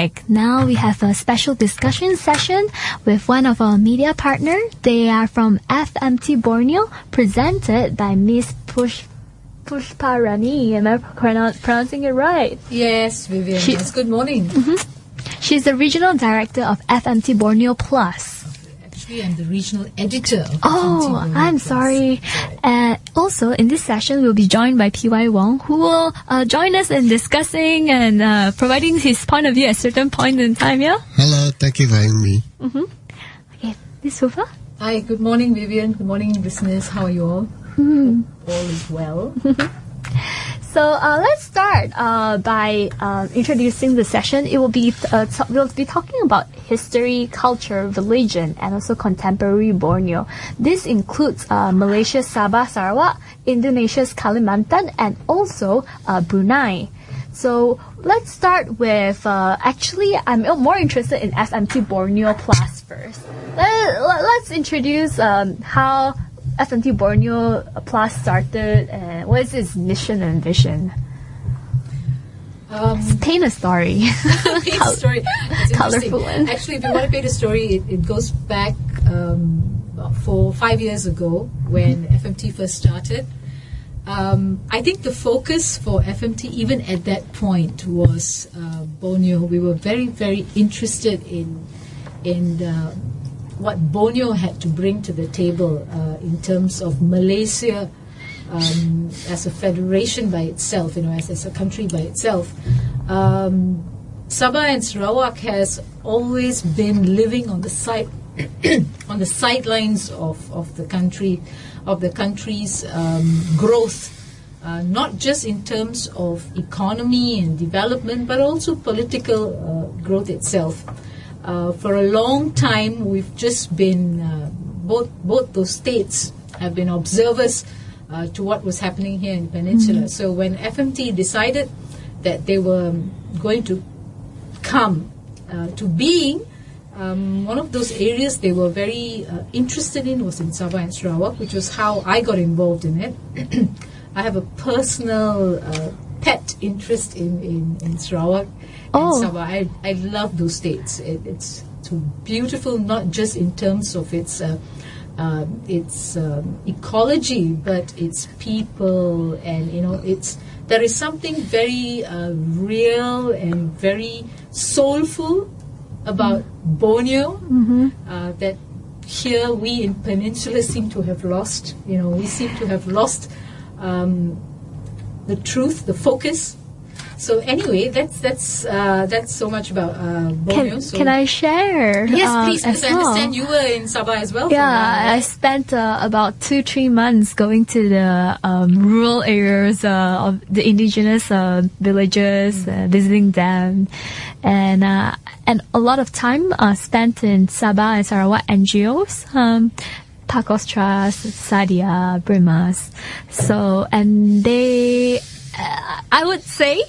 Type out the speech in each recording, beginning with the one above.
like, now we have a special discussion session with one of our media partners. They are from FMT Borneo, presented by Miss Pushparani. Am I pronouncing it right? Yes, Vivian. Yes, good morning. She's the regional director of FMT Borneo Plus. Actually, I'm the regional editor of FMT Borneo I'm Plus. sorry. Also, in this session, we'll be joined by P.Y. Wong, who will join us in discussing and providing his point of view at a certain point in time, yeah? Hello, thank you for having me. Okay, Miss Hufa? Hi, good morning, Vivian. Good morning, listeners. How are you all? Hope all is well. So let's start by introducing the session. It will be we'll be talking about history, culture, religion, and also contemporary Borneo. This includes Malaysia's Sabah, Sarawak, Indonesia's Kalimantan, and also Brunei. So let's start with, actually, I'm more interested in FMT Borneo Plus first. Let's introduce how FMT Borneo Plus started and what is its mission and vision? Paint a story. Paint a story. It's Colorful one. Actually, if you want to paint a story, it goes back about 5 years ago when FMT first started. I think the focus for FMT even at that point was Borneo. We were very, very interested in what Borneo had to bring to the table in terms of Malaysia as a federation by itself, as a country by itself. Sabah and Sarawak has always been living on the side, on the sidelines of the country, of the country's growth, not just in terms of economy and development, but also political growth itself. For a long time, we've just been, both those states have been observers to what was happening here in the peninsula. So when FMT decided that they were going to come to being, one of those areas they were very interested in was in Sabah and Sarawak, which was how I got involved in it. I have a personal pet interest in Sarawak and Sabah. I love those states. It's beautiful, not just in terms of its ecology, but its people, and there is something very real and very soulful about Borneo that here we in Peninsula seem to have lost. We seem to have lost the truth, the focus. So anyway, that's so much about Borneo. Can I share? Yes, please, because I well? understand you were in Sabah as well. Yeah, I spent about 2-3 months going to the rural areas of the indigenous villages, visiting them, and a lot of time spent in Sabah and Sarawak NGOs. Pacos Trust, Sadia, Brimas. So, and they, I would say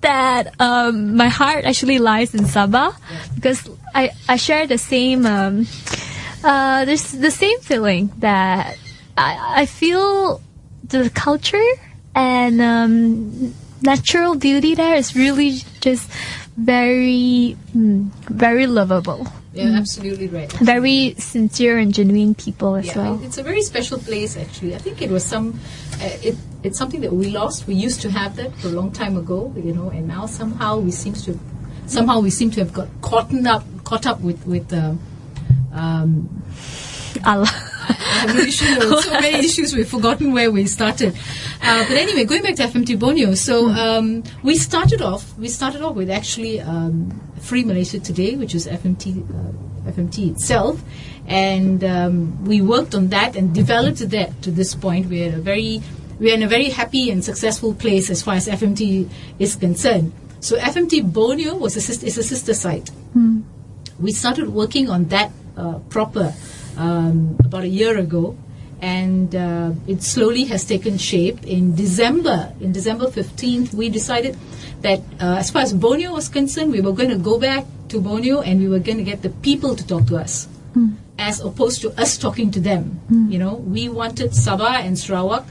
that my heart actually lies in Sabah, because I share the same, there's the same feeling that I feel the culture and natural beauty there is really just very, very lovable. Yeah, absolutely right. Very sincere and genuine people as well. It's a very special place, actually. I think it was it's something that we lost. We used to have that for a long time ago, and now somehow we seem to have got caught up with Allah. So many issues, we've forgotten where we started. But anyway, going back to FMT Borneo, so we started off with actually Free Malaysia Today, which is FMT itself, and we worked on that and developed that to this point. We are in a very happy and successful place as far as FMT is concerned. So FMT Borneo is a sister site. We started working on that proper about a year ago, and it slowly has taken shape. In December 15th, we decided that as far as Borneo was concerned, we were going to go back to Borneo and we were going to get the people to talk to us, as opposed to us talking to them. We wanted Sabah and Sarawak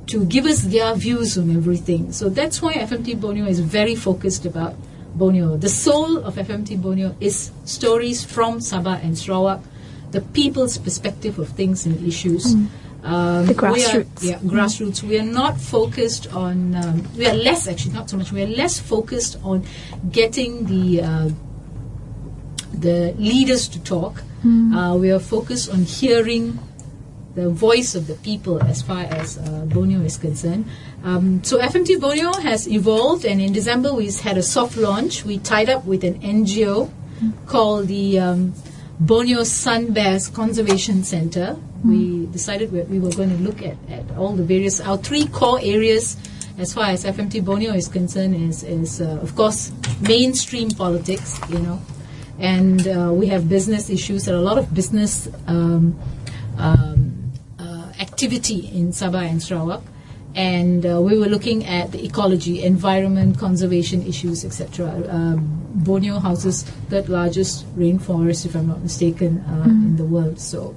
to give us their views on everything. So that's why FMT Borneo is very focused about Borneo. The soul of FMT Borneo is stories from Sabah and Sarawak, the people's perspective of things and issues. The grassroots. Grassroots. We are not focused on, we are less, actually, not so much, we are less focused on getting the leaders to talk. We are focused on hearing the voice of the people as far as Borneo is concerned. So FMT Borneo has evolved, and in December we had a soft launch. We tied up with an NGO called the Borneo Sun Bears Conservation Center. We decided we were going to look at all the various, our three core areas as far as FMT Borneo is concerned is of course mainstream politics, and we have business issues. There are a lot of business activity in Sabah and Sarawak, and we were looking at the ecology, environment, conservation issues, etc. Borneo houses third largest rainforest, if I'm not mistaken, in the world. So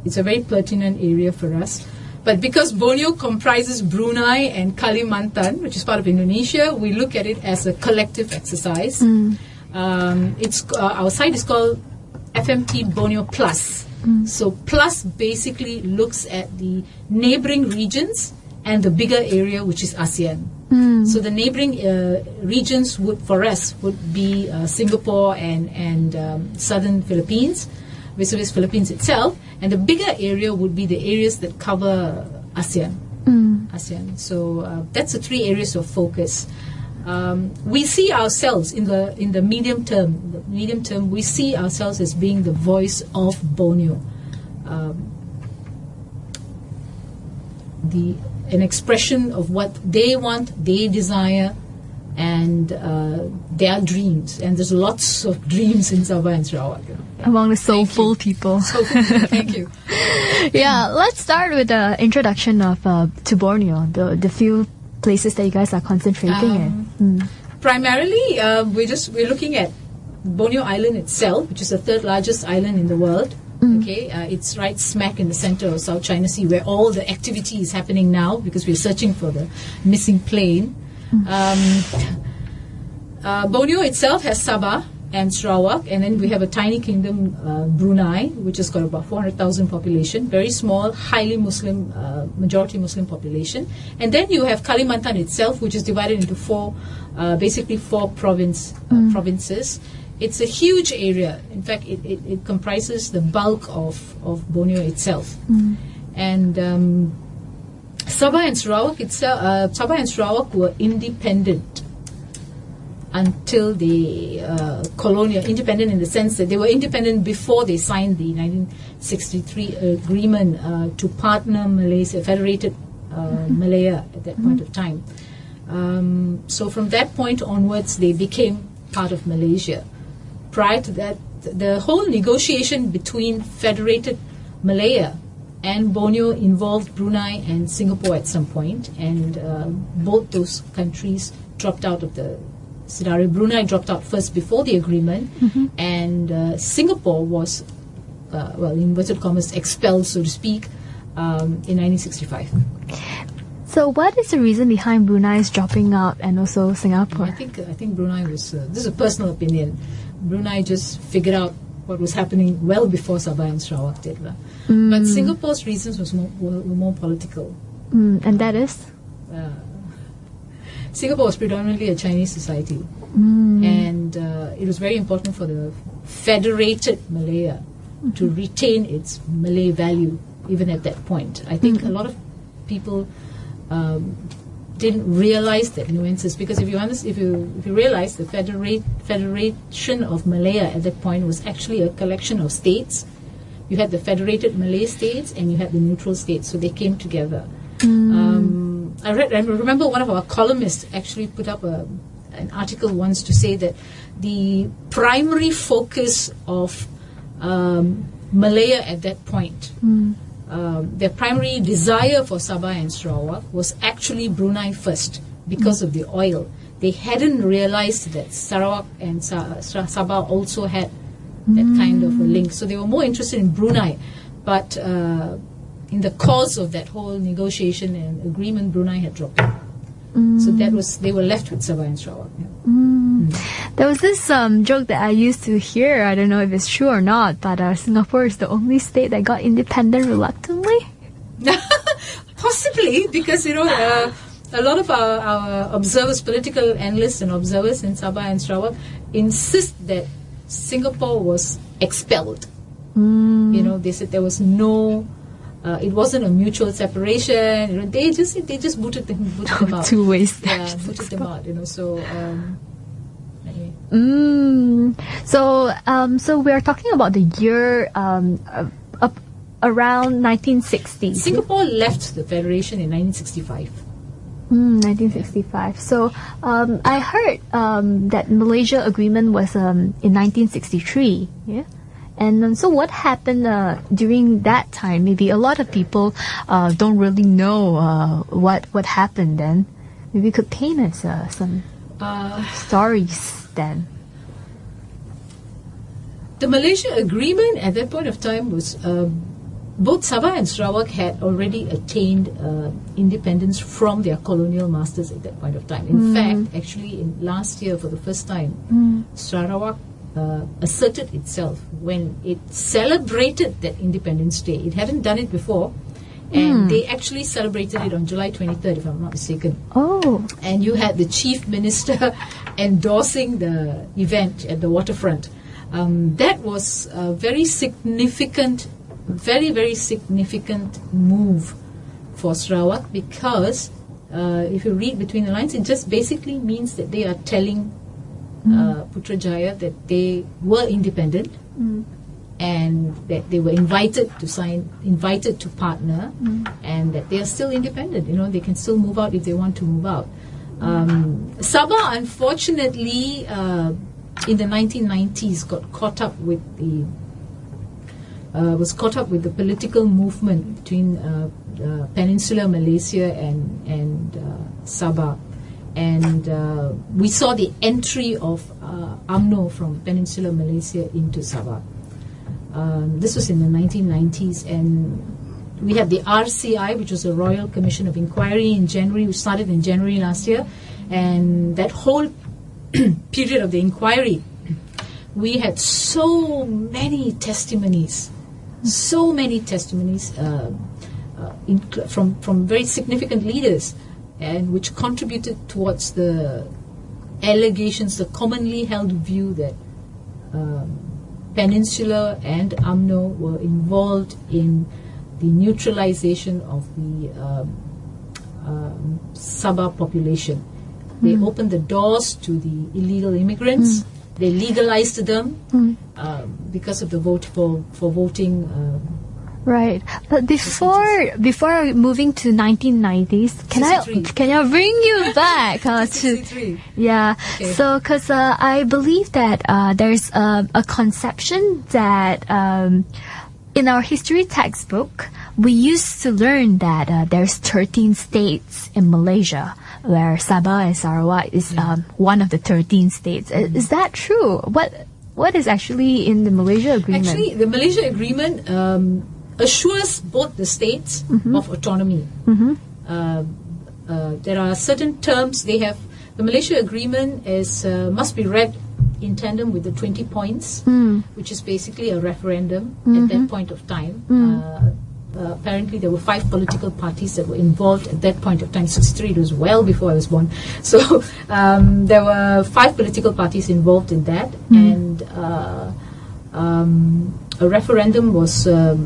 it's a very pertinent area for us. But because Borneo comprises Brunei and Kalimantan, which is part of Indonesia, we look at it as a collective exercise. It's our site is called FMT Borneo Plus. So Plus basically looks at the neighboring regions and the bigger area, which is ASEAN. So the neighboring regions would be Singapore and southern Philippines, vis-a-vis Philippines itself, and the bigger area would be the areas that cover ASEAN. So that's the three areas of focus. We see ourselves in the medium term. The medium term, we see ourselves as being the voice of Borneo, an expression of what they want, they desire, and their dreams. And there's lots of dreams in Sabah and Sarawak. Among the soulful people. Thank you. Yeah, let's start with the introduction of to Borneo, the few places that you guys are concentrating in. Primarily, we're looking at Borneo Island itself, which is the third largest island in the world. Okay, it's right smack in the center of South China Sea, where all the activity is happening now, because we're searching for the missing plane. Borneo itself has Sabah and Sarawak, and then we have a tiny kingdom, Brunei, which has got about 400,000 population, very small, highly Muslim, majority Muslim population. And then you have Kalimantan itself, which is divided into four provinces. It's a huge area. In fact, it comprises the bulk of Borneo itself. And Sabah and Sarawak were independent until the colonial, independent in the sense that they were independent before they signed the 1963 agreement to partner Malaysia, federated Malaya at that point of time. So from that point onwards, they became part of Malaysia. Prior to that, the whole negotiation between federated Malaya and Borneo involved Brunei and Singapore at some point, and both those countries dropped out of the scenario. Brunei dropped out first before the agreement, and Singapore was, in inverted commas, expelled, so to speak, in 1965. So what is the reason behind Brunei's dropping out and also Singapore? I think Brunei was, this is a personal opinion, Brunei just figured out what was happening well before Sabah and Sarawak did. But Singapore's reasons were more political. And that is? Singapore was predominantly a Chinese society, and it was very important for the federated Malaya to retain its Malay value even at that point. I think a lot of people didn't realize that nuances, because if you realize the Federation of Malaya at that point was actually a collection of states. You had the federated Malay states and you had the neutral states, so they came together. I remember one of our columnists actually put up an article once to say that the primary focus of Malaya at that point, their primary desire for Sabah and Sarawak was actually Brunei first, because of the oil. They hadn't realized that Sarawak and Sabah also had that kind of a link. So they were more interested in Brunei. But in the course of that whole negotiation and agreement, Brunei had dropped out. So they were left with Sabah and Sarawak. There was this joke that I used to hear. I don't know if it's true or not, but Singapore is the only state that got independent reluctantly. Possibly, because a lot of our observers, political analysts and observers in Sabah and Sarawak insist that Singapore was expelled. They said there was no, it wasn't a mutual separation. They just booted them out. Two ways. Yeah, booted them out. So anyway. So we're talking about the year around 1960. Singapore left the federation in 1965. 1965. So I heard that Malaysia agreement was in 1963. Yeah. And so what happened during that time? Maybe a lot of people don't really know what happened then. Maybe you could paint us some stories then. The Malaysia agreement at that point of time was both Sabah and Sarawak had already attained independence from their colonial masters at that point of time. In fact, actually, last year for the first time, Sarawak asserted itself when it celebrated that Independence Day. It hadn't done it before, and they actually celebrated it on July 23rd, if I'm not mistaken. Oh. And you had the chief minister endorsing the event at the waterfront. That was a very significant, very, very significant move for Sarawak, because if you read between the lines, it just basically means that they are telling Putrajaya that they were independent and that they were invited to partner, and that they are still independent. They can still move out if they want to move out. Sabah, unfortunately, in the 1990s, was caught up with the political movement between Peninsular Malaysia and Sabah. And we saw the entry of UMNO from Peninsular Malaysia into Sabah. This was in the 1990s, and we had the RCI, which was the Royal Commission of Inquiry in January, which started in January last year. And that whole period of the inquiry, we had so many testimonies from very significant leaders, and which contributed towards the allegations, the commonly held view that Peninsula and UMNO were involved in the neutralization of the Sabah population. They opened the doors to the illegal immigrants. They legalized them because of the vote for voting. Right, but before moving to 1990s, can I bring you back to 63? Yeah. Okay. So because I believe that there's a conception that in our history textbook we used to learn that there's 13 states in Malaysia, where Sabah and Sarawak is one of the 13 states. Is that true? What is actually in the Malaysia agreement? Actually, the Malaysia agreement assures both the states of autonomy. There are certain terms they have. The Malaysia agreement must be read in tandem with the 20 points, which is basically a referendum at that point of time. Apparently there were 5 political parties that were involved at that point of time. 63, it was well before I was born. So there were 5 political parties involved in that, and a referendum was a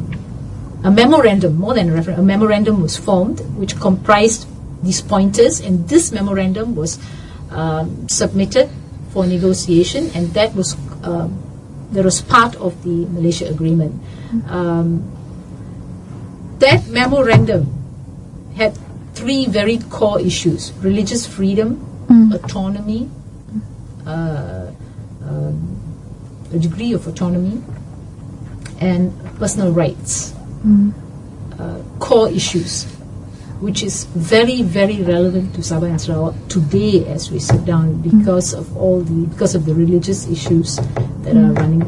memorandum, more than a referendum, a memorandum was formed which comprised these pointers, and this memorandum was submitted for negotiation, and that was part of the Malaysia agreement. That memorandum had 3 very core issues: religious freedom, autonomy, a degree of autonomy, and personal rights. Core issues, which is very, very relevant to Sabah and Sarawak today as we sit down, because of the religious issues that are running.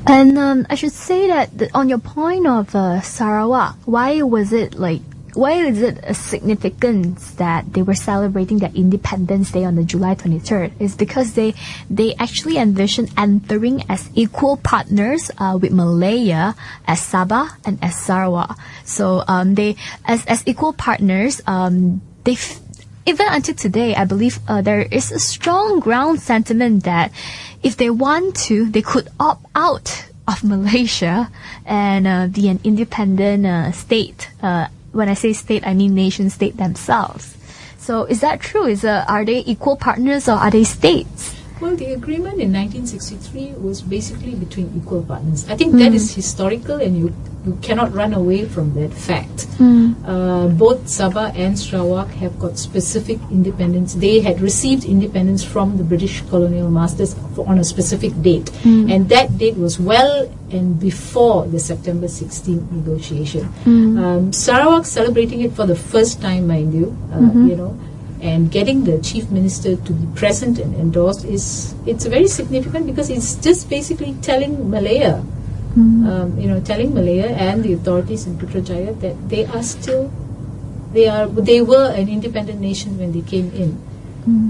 And I should say that on your point of Sarawak, why was it like why is it a significance that they were celebrating their Independence Day on the July 23rd? Is because they actually envision entering as equal partners with Malaya as Sabah and as Sarawak. So they as equal partners, even until today, I believe there is a strong ground sentiment that if they want to, they could opt out of Malaysia and be an independent state. When I say state, I mean nation state themselves. So is that true? Are they equal partners or are they states? Well, the agreement in 1963 was basically between equal partners. I think that is historical, and you cannot run away from that fact. Both Sabah and Sarawak have got specific independence. They had received independence from the British colonial masters on a specific date, and that date was well and before the September 16th negotiation. Sarawak celebrating it for the first time, mind you, you know. And getting the chief minister to be present and endorsed it's very significant, because it's just basically telling Malaya, telling Malaya and the authorities in Putrajaya that they were an independent nation when they came in,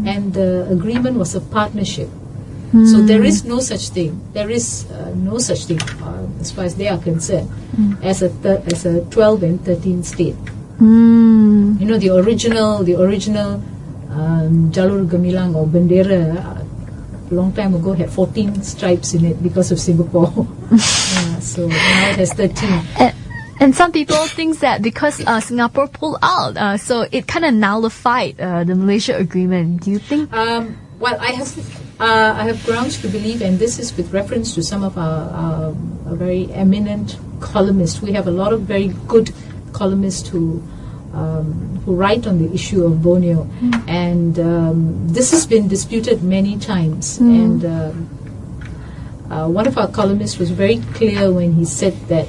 and the agreement was a partnership. So there is no such thing. There is no such thing as far as they are concerned as a 12 and 13 state. You know, the original Jalur Gemilang or Bendera a long time ago had 14 stripes in it because of Singapore. So now it has 13. And some people think that because Singapore pulled out, so it kind of nullified the Malaysia agreement. Do you think? Well, I have grounds to believe, and this is with reference to some of our very eminent columnists. We have a lot of very good columnists who write on the issue of Borneo, and this has been disputed many times. And one of our columnists was very clear when he said that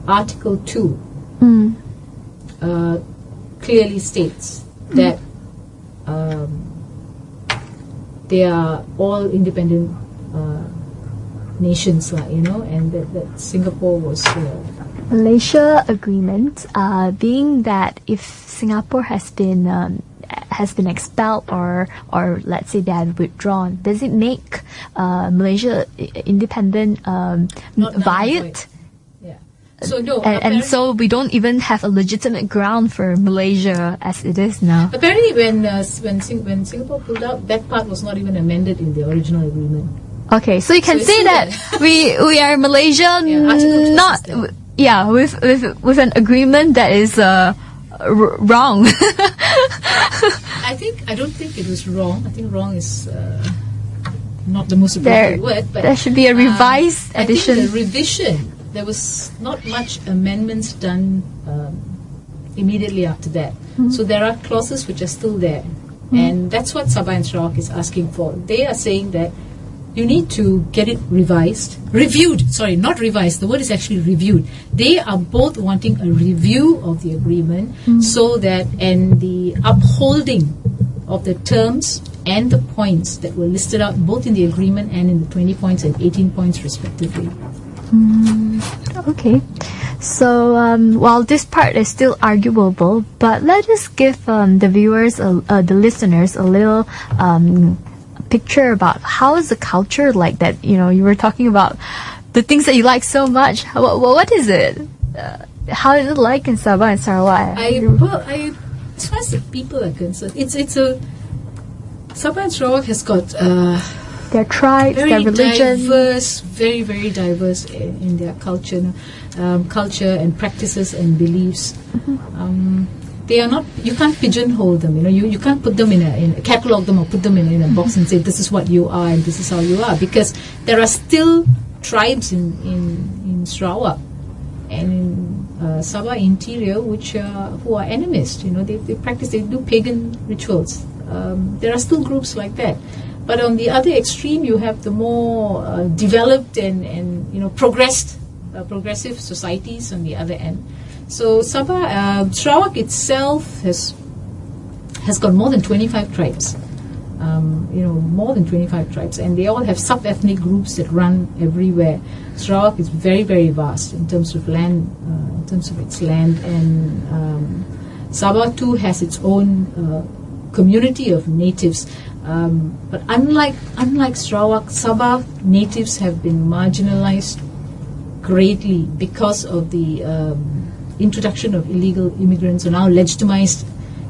Article 2 clearly states that they are all independent nations, and that Singapore was Malaysia agreement, being that if Singapore has been expelled or let's say they have withdrawn, does it make Malaysia independent violent? Yeah. So no, and so we don't even have a legitimate ground for Malaysia as it is now. Apparently, when Singapore pulled out, that part was not even amended in the original agreement. Okay, so you can say that we are Malaysia, not. Yeah, with an agreement that is wrong. I don't think it was wrong. I think wrong is not the most appropriate word. But there should be a revised edition. I think the revision, there was not much amendments done immediately after that. So there are clauses which are still there, and that's what Sabah and Sarawak is asking for. They are saying that you need to get it reviewed. Sorry, not revised. The word is actually reviewed. They are both wanting a review of the agreement so that, and the upholding of the terms and the points that were listed out both in the agreement and in the 20 points and 18 points respectively. Okay. So while this part is still arguable, but let us give the viewers, the listeners, a little picture about how is the culture like that. You were talking about the things that you like so much. What is it? How is it like in Sabah and Sarawak? As far as the people are concerned, it's a Sabah and Sarawak has got their tribes, their religion, very very diverse in their culture and practices and beliefs. They are not. You can't pigeonhole them. You can't put them in a catalog them or put them in a box and say this is what you are and this is how you are, because there are still tribes in Sarawak and in Sabah interior who are animist. They do pagan rituals. There are still groups like that. But on the other extreme, you have the more developed and progressive societies on the other end. So Sarawak itself has got more than 25 tribes. more than 25 tribes, and they all have sub-ethnic groups that run everywhere. Sarawak is very, very vast in terms of land, and Sabah too has its own community of natives. But unlike Sarawak, Sabah natives have been marginalized greatly because of the introduction of illegal immigrants, or now legitimized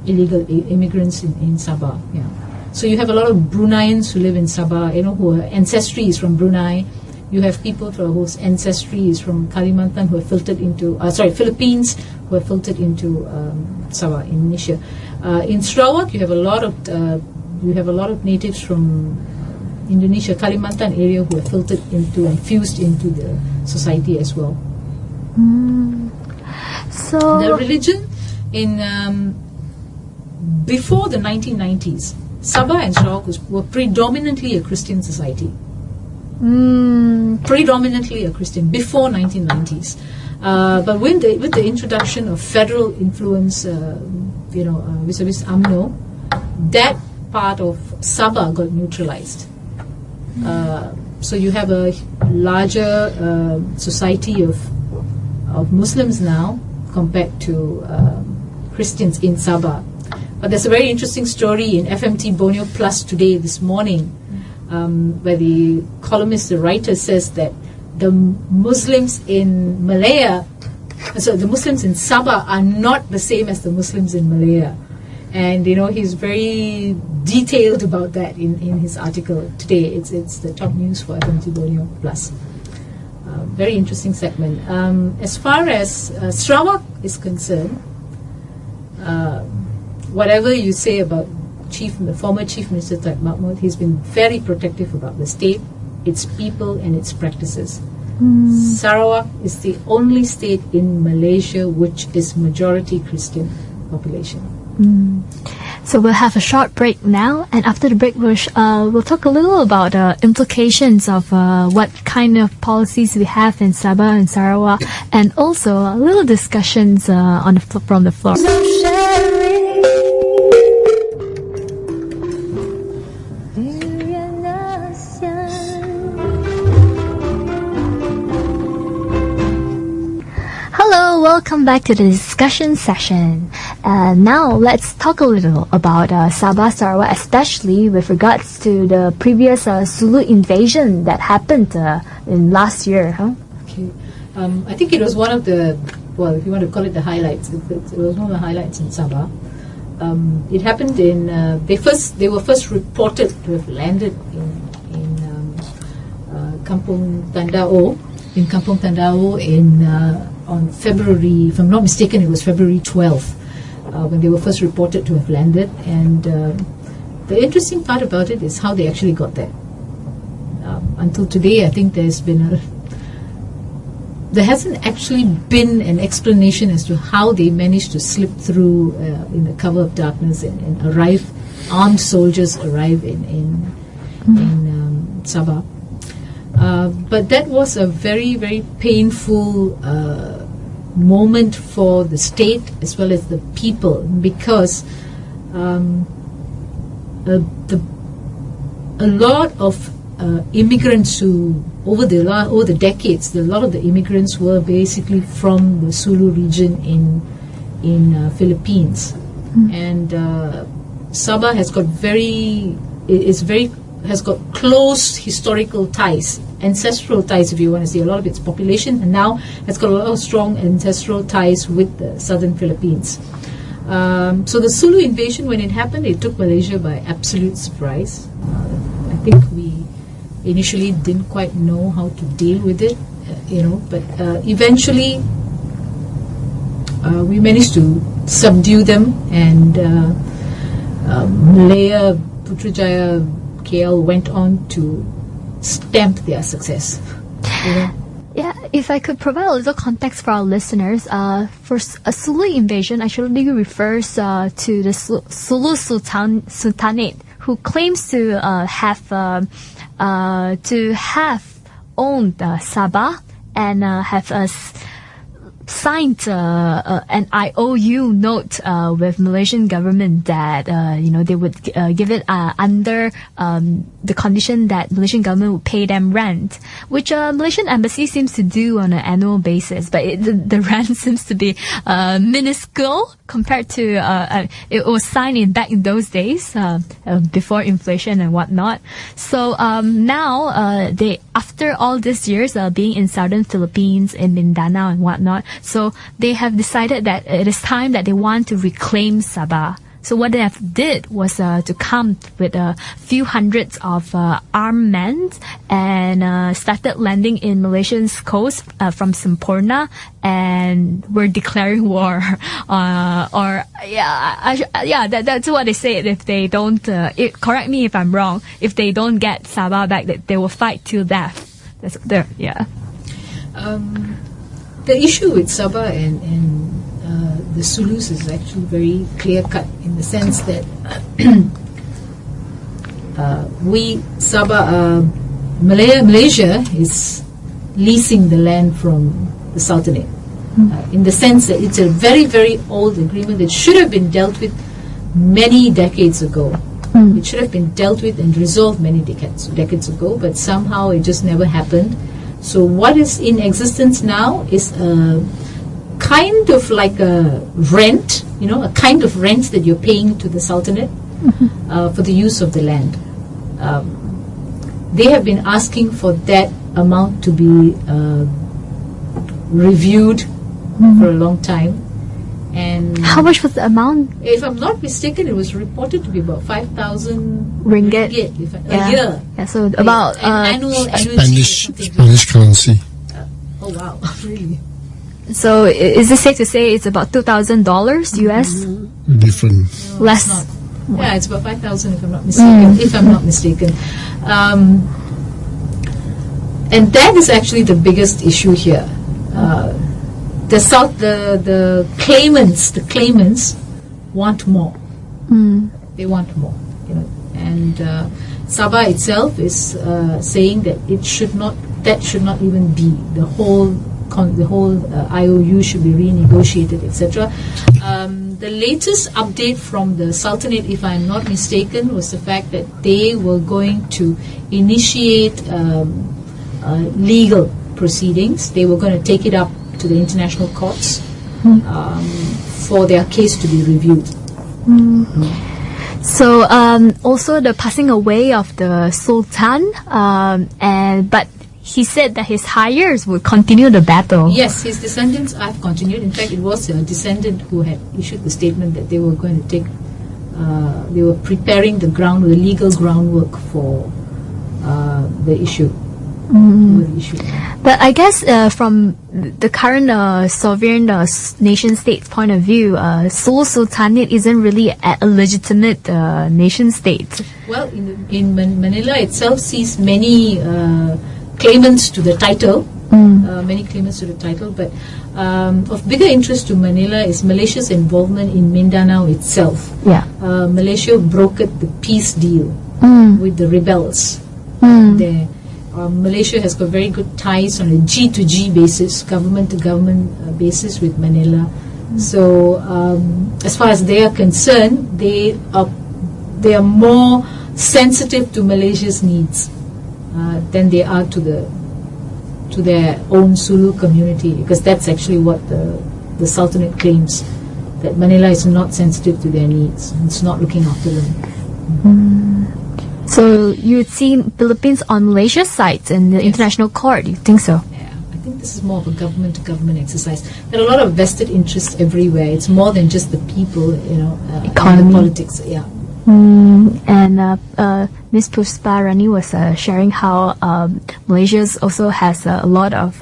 illegal immigrants in Sabah. Yeah. So you have a lot of Bruneians who live in Sabah, who are ancestry is from Brunei. You have people whose ancestry is from Kalimantan who are filtered into, Philippines who are filtered into Sabah, Indonesia. In Sarawak, you have a lot of natives from Indonesia, Kalimantan area who are filtered into and fused into the society as well. So the religion before the 1990s, Sabah and Sarawak were predominantly a Christian society. Predominantly a Christian before 1990s. But with the introduction of federal influence, vis-a-vis UMNO, that part of Sabah got neutralized. So you have a larger society of Muslims now compared to Christians in Sabah. But there's a very interesting story in FMT Borneo Plus today, this morning, where the columnist, the writer, says that the Muslims in Malaya, so the Muslims in Sabah are not the same as the Muslims in Malaya. And he's very detailed about that in his article today. It's the top news for FMT Borneo Plus. Very interesting segment. As far as Sarawak is concerned, whatever you say about the former Chief Minister Tun Mahmud, he's been very protective about the state, its people, and its practices. Sarawak is the only state in Malaysia which is majority Christian population. So we'll have a short break now, and after the break we'll talk a little about implications of what kind of policies we have in Sabah and Sarawak, and also a little discussions from the floor. Welcome back to the discussion session. Now let's talk a little about Sabah, Sarawak, especially with regards to the previous Sulu invasion that happened in last year. Okay. I think it was one of the, if you want to call it the highlights, it was one of the highlights in Sabah. It happened in, they were first reported to have landed in Kampung Tandao, on February, if I'm not mistaken, it was February 12th, when they were first reported to have landed. And the interesting part about it is how they actually got there. Until today, I think there hasn't actually been an explanation as to how they managed to slip through in the cover of darkness and arrive. Armed soldiers arrive in Sabah. But that was a very, very painful moment for the state as well as the people, because a lot of immigrants who over the decades, a lot of the immigrants were basically from the Sulu region in Philippines, and Sabah has got has got close historical ties, ancestral ties, if you want to see, a lot of its population, and now has got a lot of strong ancestral ties with the southern Philippines. So the Sulu invasion, when it happened, it took Malaysia by absolute surprise. I think we initially didn't quite know how to deal with it, but eventually we managed to subdue them, and Malaya, Putrajaya, KL went on to stamp their success. Yeah, if I could provide a little context for our listeners, for a Sulu invasion actually refers to the Sulu Sultanate, who claims to have owned Sabah and have signed an IOU note with Malaysian government that they would give it under the condition that Malaysian government would pay them rent, which Malaysian embassy seems to do on an annual basis, but the rent seems to be minuscule compared to it was signed back in those days before inflation and whatnot. So now they, after all these years being in southern Philippines, in Mindanao and whatnot, so they have decided that it is time that they want to reclaim Sabah. So what they have did was to come with a few hundreds of armed men and started landing in Malaysia's coast from Semporna, and were declaring war. That's what they say. If they don't, correct me if I'm wrong, if they don't get Sabah back, that they will fight till death. That's The issue with Sabah and the Sulus is actually very clear cut, in the sense that Malaysia is leasing the land from the Sultanate, in the sense that it's a very, very old agreement that should have been dealt with many decades ago. It should have been dealt with and resolved many decades ago, but somehow it just never happened. So what is in existence now is a kind of like a rent, a kind of rent that you're paying to the Sultanate for the use of the land. They have been asking for that amount to be reviewed for a long time. And how much was the amount? If I'm not mistaken, it was reported to be about 5,000 ringgit a year. Yeah, so about annual Spanish currency. Oh wow, really? So is it safe to say it's about $2,000 US? Different. No, Less. it's not. Yeah, it's about 5,000 if I'm not mistaken. If I'm not mistaken, and that is actually the biggest issue here. The claimants want more. They want more, and Sabah itself is saying that that should not even be the whole IOU should be renegotiated, etc. The latest update from the Sultanate, if I'm not mistaken, was the fact that they were going to initiate legal proceedings. They were going to take it up to the international courts for their case to be reviewed. So also the passing away of the Sultan, but he said that his heirs would continue the battle. Yes, his descendants have continued. In fact, it was a descendant who had issued the statement that they were going to take, they were preparing the legal groundwork for the issue. But I guess from the current sovereign nation state's point of view, Sulu Sultanate isn't really a legitimate nation state. Well, in Manila itself sees many claimants to the title, but of bigger interest to Manila is Malaysia's involvement in Mindanao itself. Yeah. Malaysia brokered the peace deal with the rebels there. Malaysia has got very good ties on a G-to-G basis, government-to-government basis with Manila. So as far as they are concerned, they are more sensitive to Malaysia's needs than they are to their own Sulu community, because that's actually what the Sultanate claims, that Manila is not sensitive to their needs. It's not looking after them. So you'd seen Philippines on Malaysia's side in the international court. You think so? Yeah, I think this is more of a government-to-government exercise. There are a lot of vested interests everywhere. It's more than just the people, economy, and the politics. Yeah. And Ms. Pushparani was sharing how Malaysia also has a lot of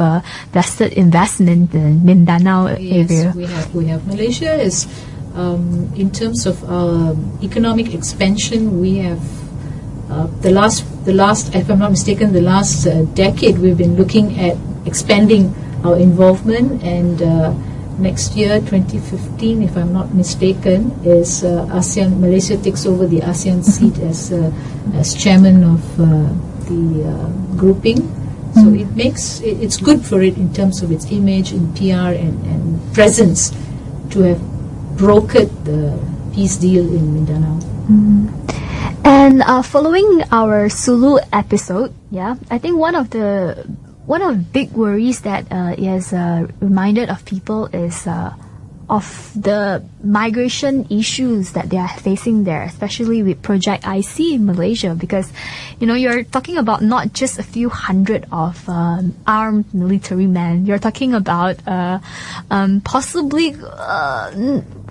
vested investment in Mindanao area. Yes, we have. Malaysia is, in terms of economic expansion, we have. The last, if I'm not mistaken, the last decade we've been looking at expanding our involvement, and next year, 2015, if I'm not mistaken, is ASEAN. Malaysia takes over the ASEAN seat as chairman of the grouping, So it's good for it in terms of its image and PR and presence to have brokered the peace deal in Mindanao. And following our Sulu episode, I think one of the big worries that it has reminded of people is of the migration issues that they are facing there, especially with Project IC in Malaysia, because you're talking about not just a few hundred of armed military men. You're talking about possibly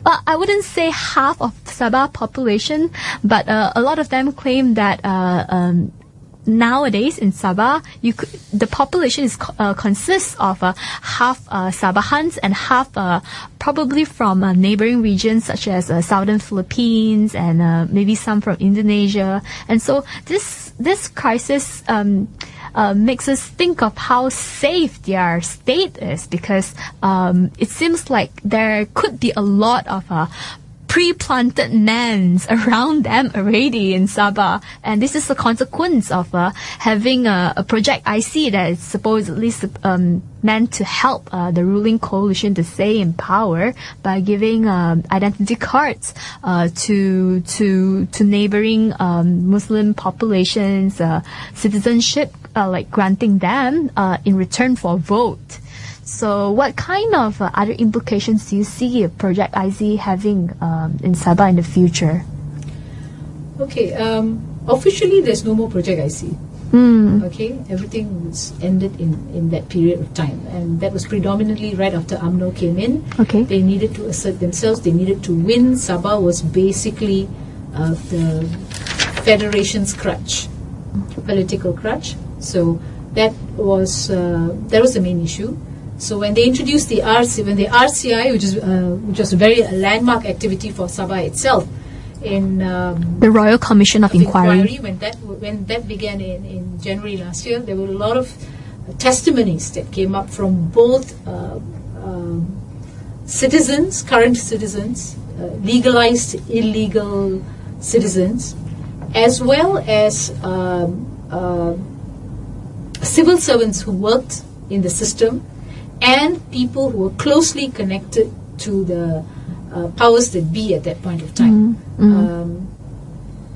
I wouldn't say half of Sabah population, but a lot of them claim that nowadays in Sabah, the population consists of half Sabahans and half probably from neighboring regions such as southern Philippines and maybe some from Indonesia. And so this crisis makes us think of how safe their state is, because it seems like there could be a lot of pre-planted mans around them already in Sabah, and this is a consequence of having a Project IC that is supposedly meant to help the ruling coalition to stay in power by giving identity cards to neighboring Muslim populations, citizenship, like granting them in return for a vote. So what kind of other implications do you see Project IC having in Sabah in the future? Okay, officially there's no more Project IC. Okay, everything was ended in that period of time, and that was predominantly right after UMNO came in. Okay. They needed to assert themselves, they needed to win. Sabah was basically the federation's crutch, political crutch. So that was the main issue. So when they introduced the RCI, which was a very landmark activity for Sabah itself, in the Royal Commission of Inquiry, when that began in January last year, there were a lot of testimonies that came up from both citizens, current citizens, legalized, illegal citizens, as well as civil servants who worked in the system, and people who were closely connected to the powers that be at that point of time.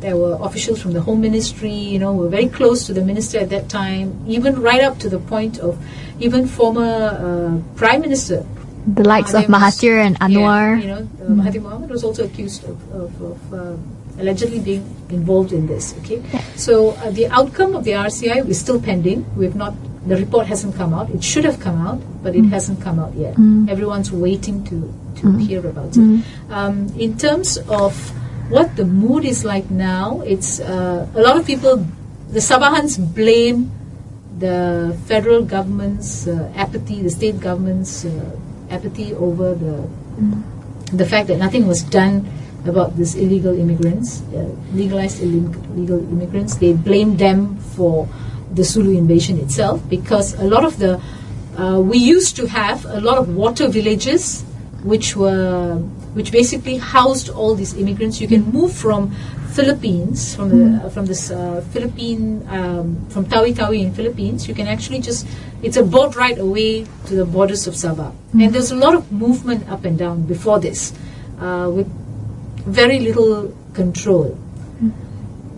There were officials from the Home Ministry, were very close to the minister at that time, even right up to the point of even former Prime Minister. The likes of Mahathir and Anwar. Mahathir Mohamad was also accused of allegedly being involved in this. Okay, so the outcome of the RCI is still pending. The report hasn't come out. It should have come out, but it hasn't come out yet. Everyone's waiting to hear about it. In terms of what the mood is like now, it's a lot of people, the Sabahans blame the federal government's apathy, the state government's apathy over the fact that nothing was done about these illegal immigrants, legalized illegal immigrants. They blame them for the Sulu invasion itself, because a lot of we used to have a lot of water villages which basically housed all these immigrants. You can move from Philippines, from Tawi-Tawi in Philippines. You can actually it's a boat ride away to the borders of Sabah. And there's a lot of movement up and down before this, with very little control.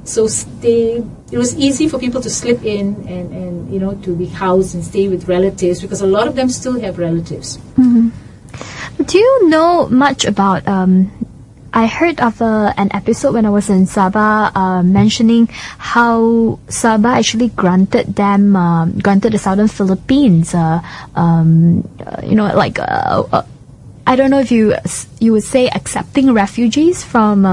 So it was easy for people to slip in and to be housed and stay with relatives, because a lot of them still have relatives. Do you know much about I heard of an episode when I was in Sabah mentioning how Sabah actually granted the southern Philippines I don't know if you would say accepting refugees from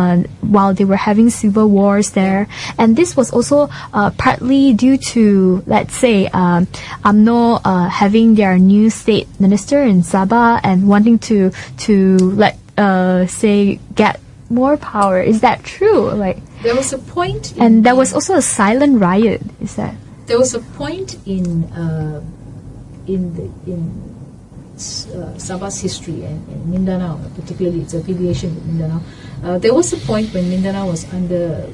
while they were having civil wars there, and this was also partly due to, let's say, UMNO having their new state minister in Sabah and wanting to get more power. Is that true? There was a point, and there was also a silent riot. Is that? There was a point in Sabah's history and Mindanao, particularly its affiliation with Mindanao. There was a point when Mindanao was under.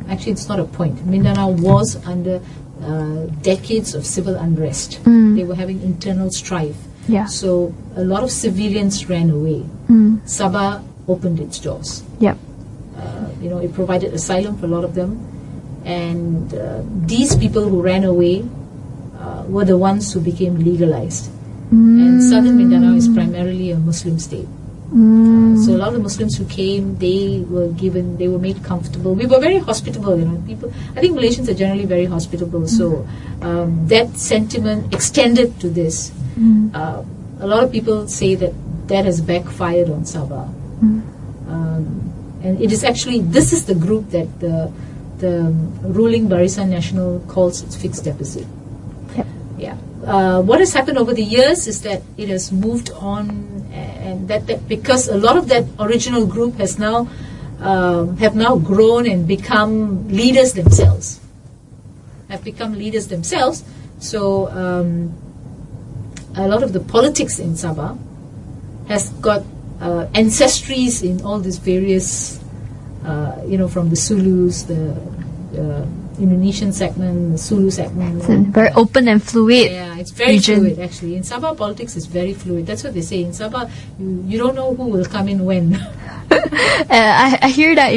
Actually, it's not a point. Mindanao was under decades of civil unrest. They were having internal strife. Yeah. So a lot of civilians ran away. Sabah opened its doors. Yep. It provided asylum for a lot of them. And these people who ran away were the ones who became legalized. And southern Mindanao is primarily a Muslim state. So a lot of the Muslims who came, they were made comfortable. We were very hospitable, people. I think Malaysians are generally very hospitable. So that sentiment extended to this. A lot of people say that has backfired on Sabah. And it is actually, this is the group that the ruling Barisan Nasional calls its fixed deposit. Yep. Yeah. What has happened over the years is that it has moved on, and that because a lot of that original group has now have now grown and become leaders themselves. So a lot of the politics in Sabah has got ancestries in all these various, from the Zulus, the Indonesian segment, the Sulu segment. It's very open and fluid. Yeah, it's very region. fluid actually. In Sabah, politics is very fluid. That's what they say. In Sabah, you don't know who will come in when. I hear that,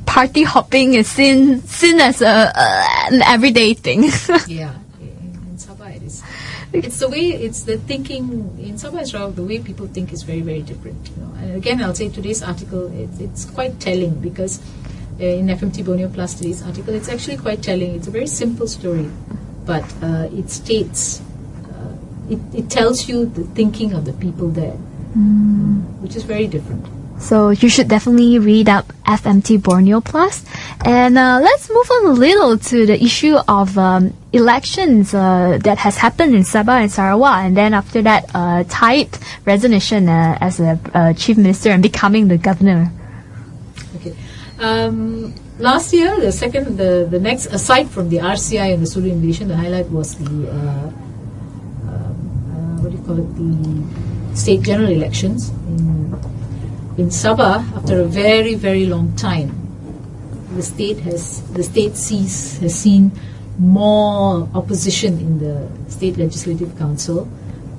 party hopping is seen as an everyday thing. Yeah, in Sabah it is. It's the thinking in Sabah and Sarawak, the way people think is very, very different. And again, I'll say today's article, it's quite telling, because in FMT Borneo Plus today's article, it's actually quite telling. It's a very simple story, but it states, it tells you the thinking of the people there, which is very different. So you should definitely read up FMT Borneo Plus. And let's move on a little to the issue of elections that has happened in Sabah and Sarawak, and then after that Taib's resignation as a chief minister and becoming the governor. Okay. Last year, the next, aside from the RCI and the Sulu invasion, the highlight was the the state general elections in Sabah. After a very, very long time, the state has seen more opposition in the state legislative council.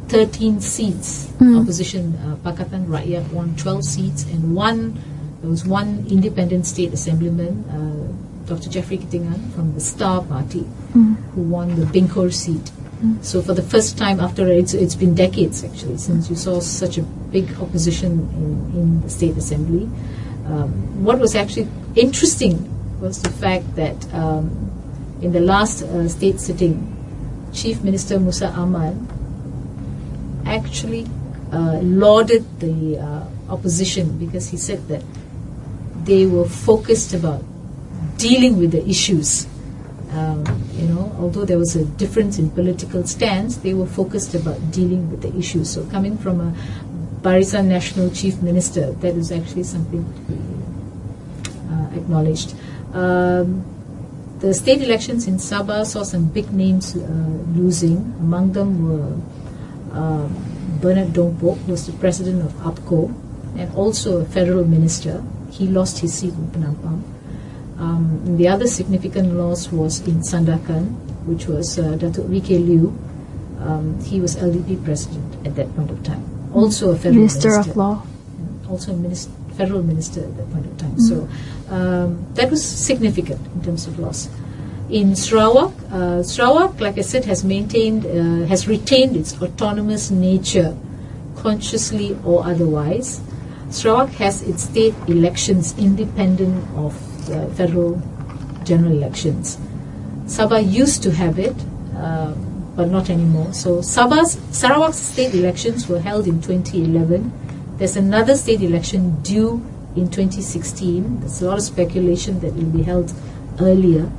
13 seats opposition. Pakatan Rakyat won 12 seats, and there was one independent state assemblyman, Dr. Jeffrey Kitingan from the Star Party, who won the Bingkor seat. So for the first time after, it's been decades actually since you saw such a big opposition in the state assembly. What was actually interesting was the fact that in the last state sitting, Chief Minister Musa Ahmad actually lauded the opposition, because he said that they were focused about dealing with the issues. Although there was a difference in political stance, they were focused about dealing with the issues. So coming from a Barisan Nasional Chief Minister, that is actually something to be acknowledged. The state elections in Sabah saw some big names losing. Among them were Bernard Dongpok, who was the president of APCO, and also a federal minister. He lost his seat in Penampang. The other significant loss was in Sandakan, which was Datuk V.K. Liu. He was LDP president at that point of time. Also a federal minister. Minister of Law. Also a federal minister at that point of time. So that was significant in terms of loss. In Sarawak, like I said, has retained its autonomous nature, consciously or otherwise. Sarawak has its state elections independent of the federal general elections. Sabah used to have it, but not anymore. So Sarawak's state elections were held in 2011. There's another state election due in 2016. There's a lot of speculation that it will be held earlier,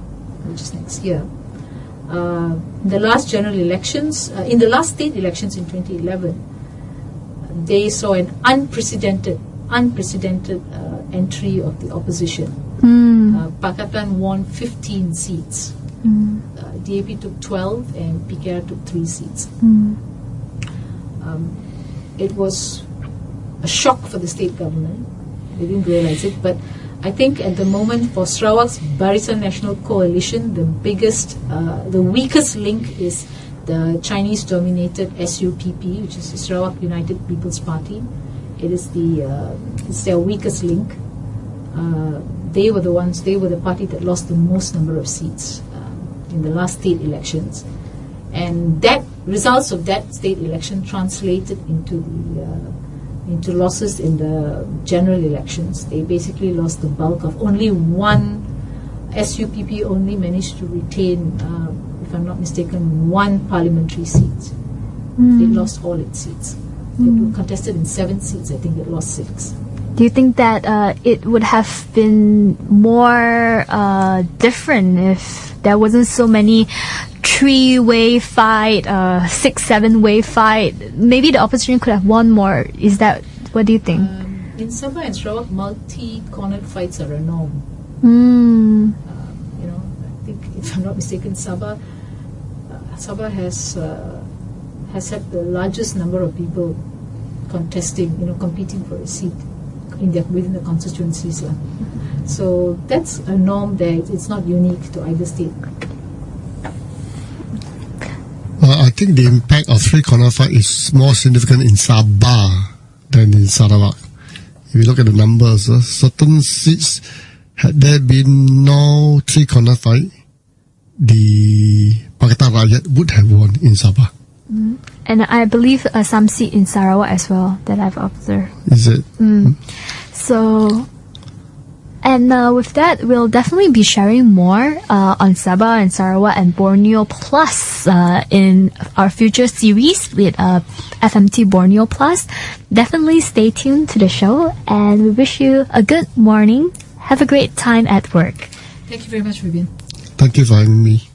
which is next year. The last general elections, in the last state elections in 2011, they saw an unprecedented entry of the opposition. Pakatan won 15 seats. DAP took 12 and PKR took 3 seats. It was a shock for the state government. They didn't realize it, but I think at the moment for Sarawak's Barisan National Coalition, the weakest link is the Chinese-dominated SUPP, which is the Sarawak United People's Party. It is it's their weakest link. They were the party that lost the most number of seats in the last state elections, and that results of that state election translated into losses in the general elections. They basically lost the bulk of only one. SUPP only managed to retain, if I'm not mistaken, one parliamentary seat. It lost all its seats. It was contested in 7 seats. I think it lost 6. Do you think that it would have been more different if there wasn't so many 3-way fight, 6-7-way fight? Maybe the opposition could have won more. Is that, what do you think? In Sabah and Sarawak, multi-cornered fights are a norm. I think, if I'm not mistaken, Sabah has had the largest number of people competing for a seat within the constituencies. So that's a norm there. It's not unique to either state. I think the impact of 3-corner fight is more significant in Sabah than in Sarawak. If you look at the numbers, certain seats, had there been no 3-corner fight, the Pakatan Rakyat would have won in Sabah. And I believe some seat in Sarawak as well that I've observed. Is it? So, and with that, we'll definitely be sharing more on Sabah and Sarawak and Borneo Plus in our future series with FMT Borneo Plus. Definitely stay tuned to the show, and we wish you a good morning. Have a great time at work. Thank you very much, Vivian. Thank you for having me.